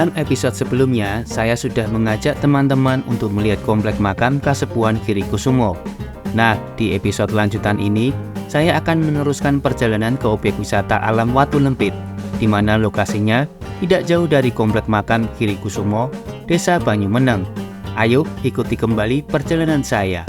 Dalam episode sebelumnya, saya sudah mengajak teman-teman untuk melihat komplek makam Kasepuhan Girikusumo. Nah, di episode lanjutan ini, saya akan meneruskan perjalanan ke objek wisata alam Watu Lempit, di mana lokasinya tidak jauh dari komplek makam Girikusumo, Desa Banyumeneng. Ayo ikuti kembali perjalanan saya.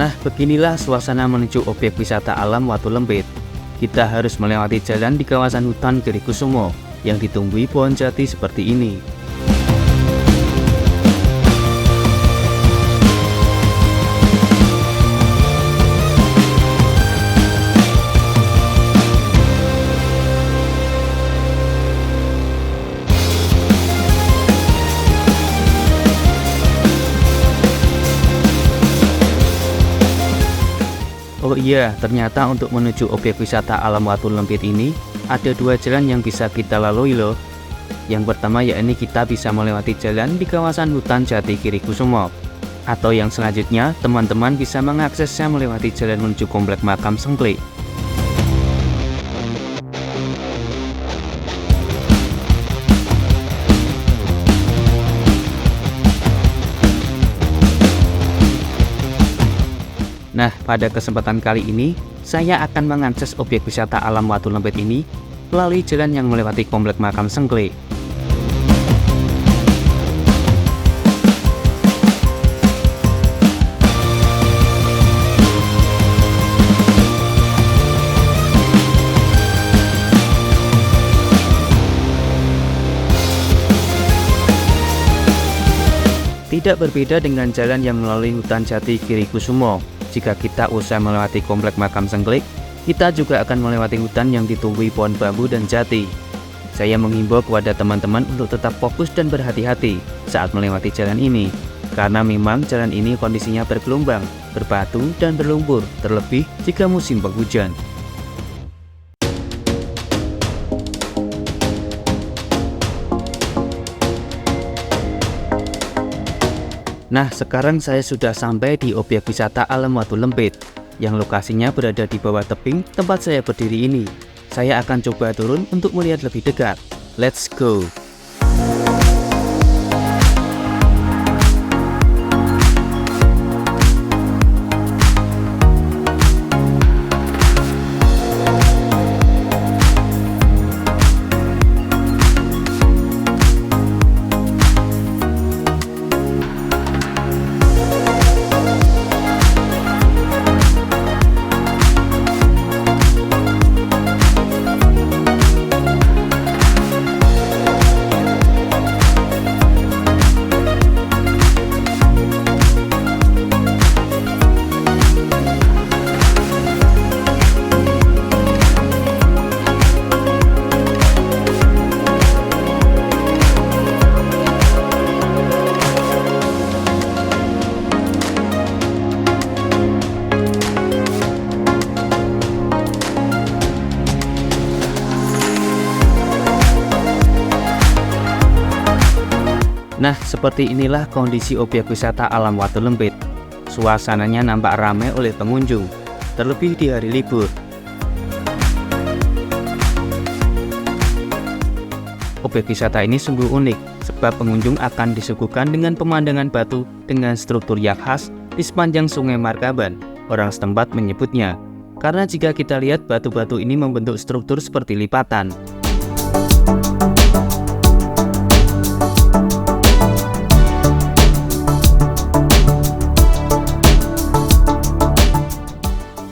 Nah, beginilah suasana menuju objek wisata alam Watu Lempit. Kita harus melewati jalan di kawasan hutan Girikusumo yang ditumbuhi pohon jati seperti ini. Oh iya, ternyata untuk menuju objek wisata alam Watu Lempit ini ada dua jalan yang bisa kita lalui loh. Yang pertama yakni kita bisa melewati jalan di kawasan hutan jati Girikusumo. Atau yang selanjutnya, teman-teman bisa mengaksesnya melewati jalan menuju komplek makam Sengklik. Nah, pada kesempatan kali ini, saya akan mengakses objek wisata alam Watu Lempit ini melalui jalan yang melewati komplek makam Sengklik. Tidak berbeda dengan jalan yang melalui hutan jati Girikusumo. Jika kita usai melewati komplek makam Sengklik, kita juga akan melewati hutan yang ditumbuhi pohon bambu dan jati. Saya menghimbau kepada teman-teman untuk tetap fokus dan berhati-hati saat melewati jalan ini, karena memang jalan ini kondisinya bergelombang, berbatu, dan berlumpur, terlebih jika musim penghujan. Nah, sekarang saya sudah sampai di objek wisata alam Watu Lempit, yang lokasinya berada di bawah tebing tempat saya berdiri ini. Saya akan coba turun untuk melihat lebih dekat. Let's go! Nah, seperti inilah kondisi objek wisata alam Watu Lempit. Suasananya nampak ramai oleh pengunjung, terlebih di hari libur. Objek wisata ini sungguh unik, sebab pengunjung akan disuguhkan dengan pemandangan batu dengan struktur yang khas di sepanjang Sungai Markaban, orang setempat menyebutnya. Karena jika kita lihat batu-batu ini membentuk struktur seperti lipatan.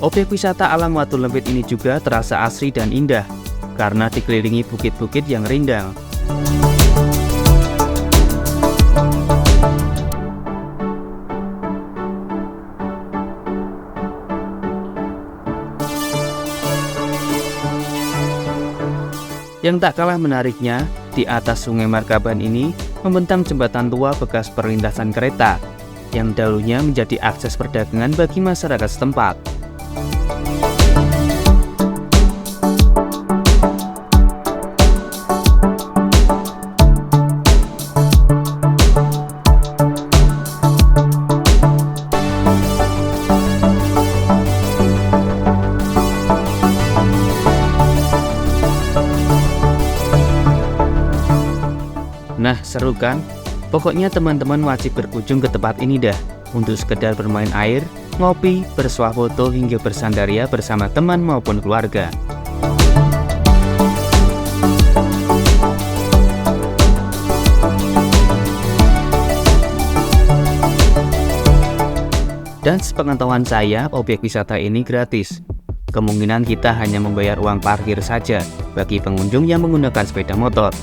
Objek wisata alam Watu Lempit ini juga terasa asri dan indah, karena dikelilingi bukit-bukit yang rindang. Yang tak kalah menariknya, di atas Sungai Markaban ini membentang jembatan tua bekas perlintasan kereta, yang dahulunya menjadi akses perdagangan bagi masyarakat setempat. Nah, seru kan? Pokoknya teman-teman wajib berkunjung ke tempat ini dah, untuk sekedar bermain air, ngopi, bersuah foto hingga bersandaria bersama teman maupun keluarga. Dan sepengetahuan saya, objek wisata ini gratis. Kemungkinan kita hanya membayar uang parkir saja bagi pengunjung yang menggunakan sepeda motor.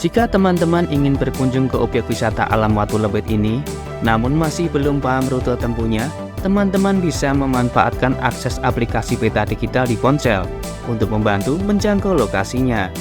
Jika teman-teman ingin berkunjung ke objek wisata alam Watu Lembit ini, namun masih belum paham rute tempuhnya, teman-teman bisa memanfaatkan akses aplikasi peta digital di ponsel untuk membantu menjangkau lokasinya.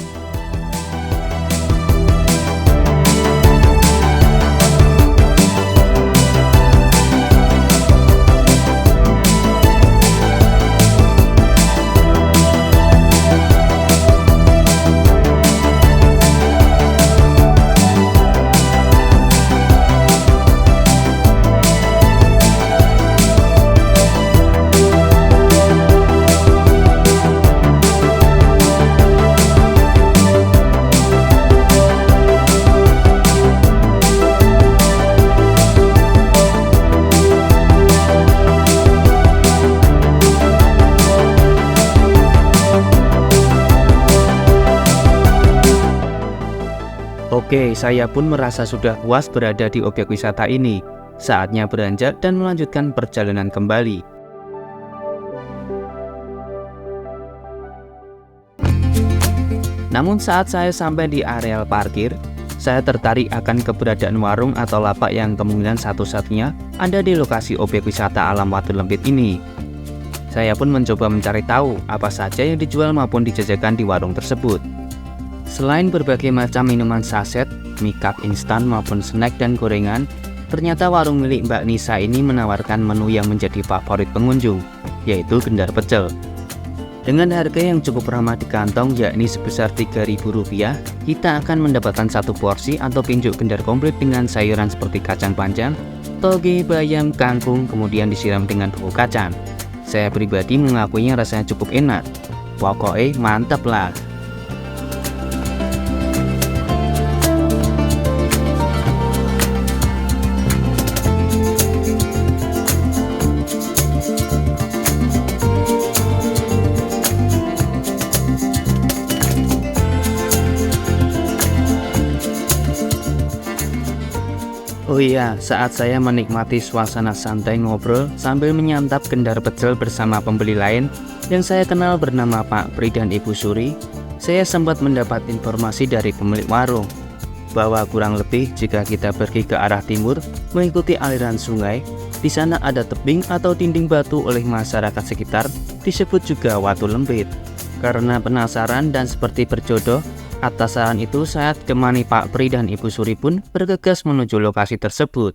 Oke, saya pun merasa sudah puas berada di objek wisata ini. Saatnya beranjak dan melanjutkan perjalanan kembali. Namun saat saya sampai di areal parkir, saya tertarik akan keberadaan warung atau lapak yang kemungkinan satu-satunya ada di lokasi objek wisata alam Watu Lembit ini. Saya pun mencoba mencari tahu apa saja yang dijual maupun dijajakan di warung tersebut. Selain berbagai macam minuman saset, mie cup instan maupun snack dan gorengan, ternyata warung milik Mbak Nisa ini menawarkan menu yang menjadi favorit pengunjung, yaitu gendar pecel. Dengan harga yang cukup ramah di kantong, yakni sebesar Rp3.000, kita akan mendapatkan satu porsi atau pinjuk gendar komplit dengan sayuran seperti kacang panjang, toge, bayam, kangkung, kemudian disiram dengan bumbu kacang. Saya pribadi mengakuinya rasanya cukup enak. Pokoknya mantap lah. Oh iya, saat saya menikmati suasana santai ngobrol sambil menyantap gendar pecel bersama pembeli lain yang saya kenal bernama Pak Pri dan Ibu Suri, saya sempat mendapat informasi dari pemilik warung bahwa kurang lebih jika kita pergi ke arah timur mengikuti aliran sungai, di sana ada tebing atau dinding batu oleh masyarakat sekitar disebut juga Watu Lembit. Karena penasaran dan seperti berjodoh, atas saran itu saya temani Pak Pri dan Ibu Suri pun bergegas menuju lokasi tersebut.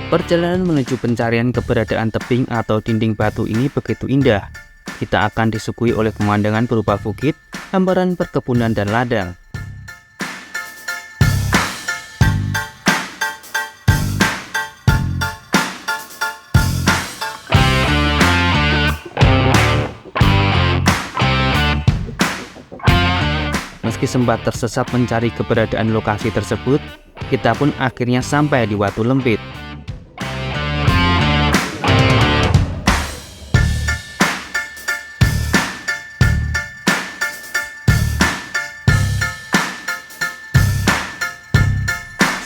Perjalanan menuju pencarian keberadaan tebing atau dinding batu ini begitu indah. Kita akan disuguhi oleh pemandangan berupa bukit, hamparan perkebunan dan ladang. Meski sempat tersesat mencari keberadaan lokasi tersebut, kita pun akhirnya sampai di Watu Lembit.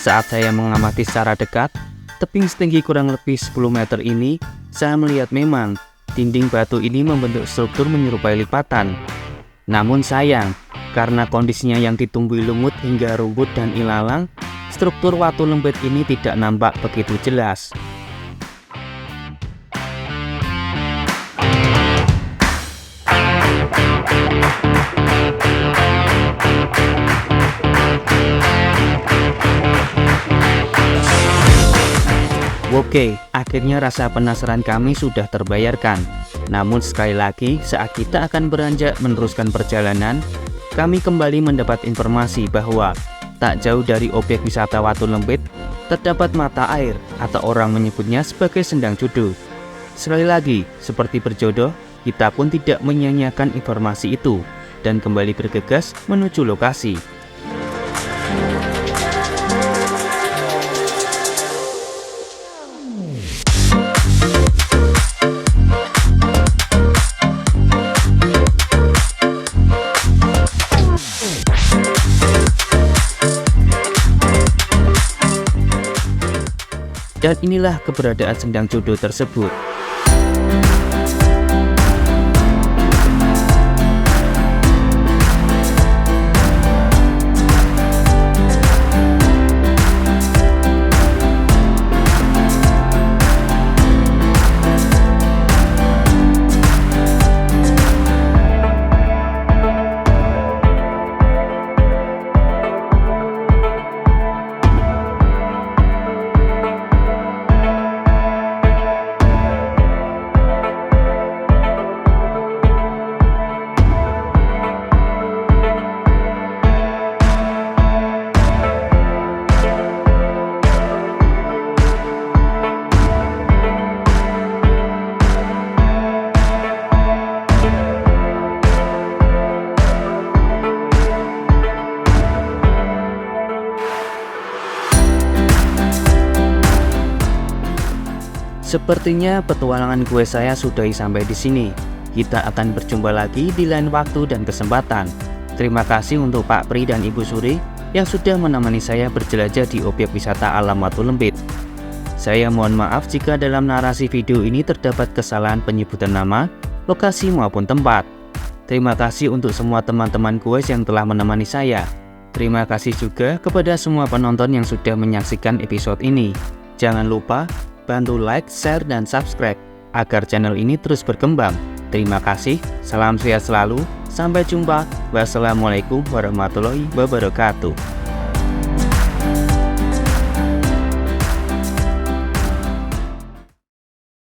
Saat saya mengamati secara dekat, tebing setinggi kurang lebih 10 meter ini, saya melihat memang dinding batu ini membentuk struktur menyerupai lipatan. Namun sayang, karena kondisinya yang ditumbuhi lumut hingga rumput dan ilalang, struktur Watu Lembit ini tidak nampak begitu jelas. Oke, akhirnya rasa penasaran kami sudah terbayarkan. Namun sekali lagi, saat kita akan beranjak meneruskan perjalanan, kami kembali mendapat informasi bahwa tak jauh dari objek wisata Watu Lembit terdapat mata air atau orang menyebutnya sebagai Sendang Jodoh. Sekali lagi, seperti berjodoh, kita pun tidak menyia-nyiakan informasi itu dan kembali bergegas menuju lokasi. Dan inilah keberadaan Sendang Jodoh tersebut. Sepertinya petualangan gue saya sudahi sampai di sini. Kita akan berjumpa lagi di lain waktu dan kesempatan. Terima kasih untuk Pak Pri dan Ibu Suri yang sudah menemani saya berjelajah di objek wisata alam Watu Lembit. Saya mohon maaf jika dalam narasi video ini terdapat kesalahan penyebutan nama, lokasi maupun tempat. Terima kasih untuk semua teman-teman gue yang telah menemani saya. Terima kasih juga kepada semua penonton yang sudah menyaksikan episode ini. Jangan lupa bantu like, share, dan subscribe agar channel ini terus berkembang. Terima kasih, salam sehat selalu, sampai jumpa. Wassalamualaikum warahmatullahi wabarakatuh.